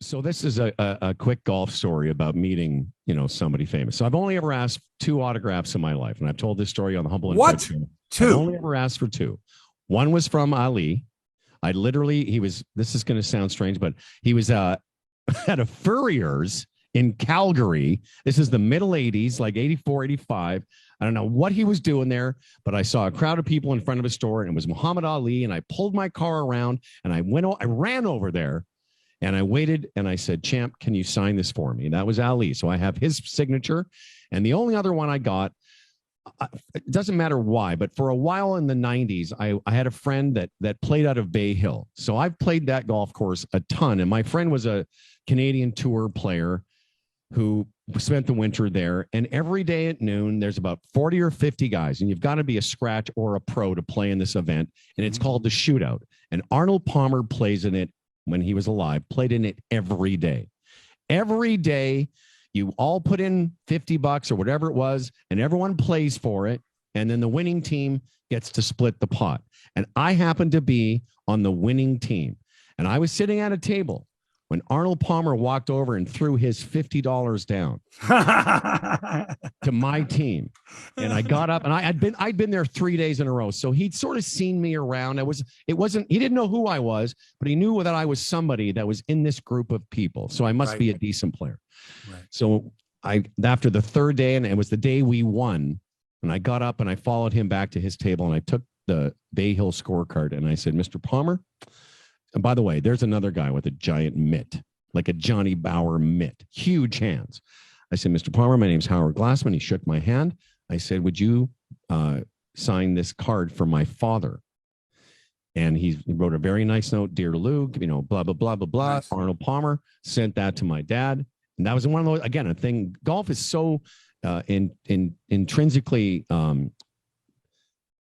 So this is a quick golf story about meeting, somebody famous. So I've only ever asked 2 autographs in my life, and I've told this story on the Humble and What? Proud Show. 2? I've only ever asked for 2. One was from Ali. This is going to sound strange, but he was at a Furrier's in Calgary. This is the middle 80s, like 84, 85. I don't know what he was doing there, but I saw a crowd of people in front of a store, and it was Muhammad Ali, and I pulled my car around, and I ran over there. And I waited and I said, "Champ, can you sign this for me?" And that was Ali. So I have his signature. And the only other one I got, it doesn't matter why, but for a while in the 90s, I had a friend that played out of Bay Hill. So I've played that golf course a ton. And my friend was a Canadian Tour player who spent the winter there. And every day at noon, there's about 40 or 50 guys. And you've got to be a scratch or a pro to play in this event. And it's called the Shootout. And Arnold Palmer plays in it when he was alive, played in it every day. Every day, you all put in $50 or whatever it was, and everyone plays for it. And then the winning team gets to split the pot. And I happened to be on the winning team. And I was sitting at a table when Arnold Palmer walked over and threw his $50 down to my team. And I got up, and I'd been there 3 days in a row. So he'd sort of seen me around. He didn't know who I was, but he knew that I was somebody that was in this group of people. So I must be a decent player. Right. So after the 3rd day, and it was the day we won, and I got up and I followed him back to his table, and I took the Bay Hill scorecard and I said, "Mr. Palmer," and by the way, there's another guy with a giant mitt, like a Johnny Bauer mitt, huge hands. I said, "Mr. Palmer, my name's Howard Glassman." He shook my hand. I said, "Would you sign this card for my father?" And he wrote a very nice note, "Dear Luke, blah, blah, blah, blah, blah." Nice. Arnold Palmer sent that to my dad. And that was one of those, again, a thing. Golf is so intrinsically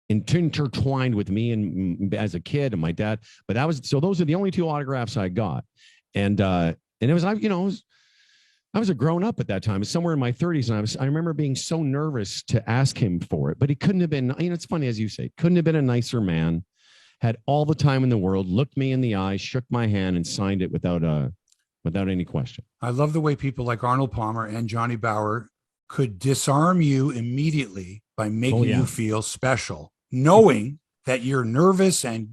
intertwined with me and as a kid and my dad. But those are the only 2 autographs I got. And it was, I was a grown up at that time. It's somewhere in my 30s. And I remember being so nervous to ask him for it, but he couldn't have been, it's funny, as you say, couldn't have been a nicer man, had all the time in the world, looked me in the eye, shook my hand, and signed it without any question. I love the way people like Arnold Palmer and Johnny Bauer could disarm you immediately by making you feel special, knowing that you're nervous and,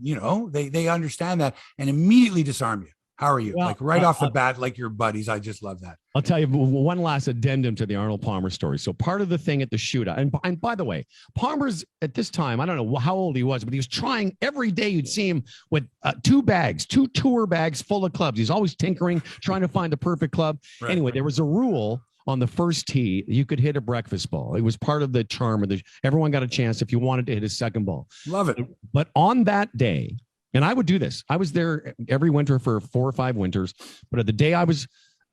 they understand that, and immediately disarm you. How are you? Well, like off the bat, like your buddies. I just love that. I'll tell you one last addendum to the Arnold Palmer story. So part of the thing at the shootout, and by the way, Palmer's at this time, I don't know how old he was, but he was trying every day. You'd see him with 2 tour bags full of clubs. He's always tinkering, trying to find the perfect club. Right. Anyway, there was a rule on the first tee, you could hit a breakfast ball. It was part of the charm of everyone got a chance if you wanted to hit a second ball. Love it. But on that day, and I would do this, I was there every winter for 4 or 5 winters, but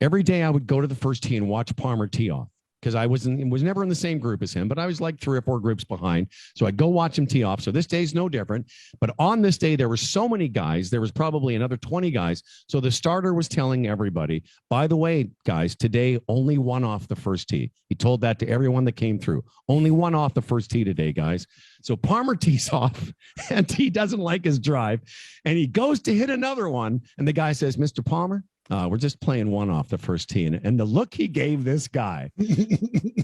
every day I would go to the first tee and watch Palmer tee off, because I was never in the same group as him, but I was like 3 or 4 groups behind. So I'd go watch him tee off. So this day's no different. But on this day, there were so many guys. There was probably another 20 guys. So the starter was telling everybody, "By the way, guys, today only 1 off the first tee." He told that to everyone that came through. "Only 1 off the first tee today, guys." So Palmer tees off, and he doesn't like his drive, and he goes to hit another one. And the guy says, "Mr. Palmer, we're just playing 1 off the first tee." And the look he gave this guy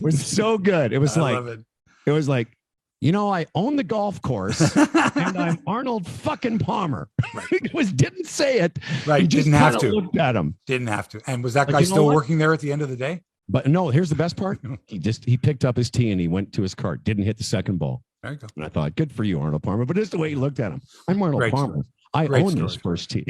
was so good. It was I own the golf course and I'm Arnold fucking Palmer. Right. Didn't say it. Right. He just didn't have to. Looked at him. Didn't have to. And was that guy still working there at the end of the day? But no, here's the best part. He picked up his tee and he went to his cart. Didn't hit the second ball. There you go. And I thought, good for you, Arnold Palmer. But just the way he looked at him. I'm Arnold Palmer. I own this first tee.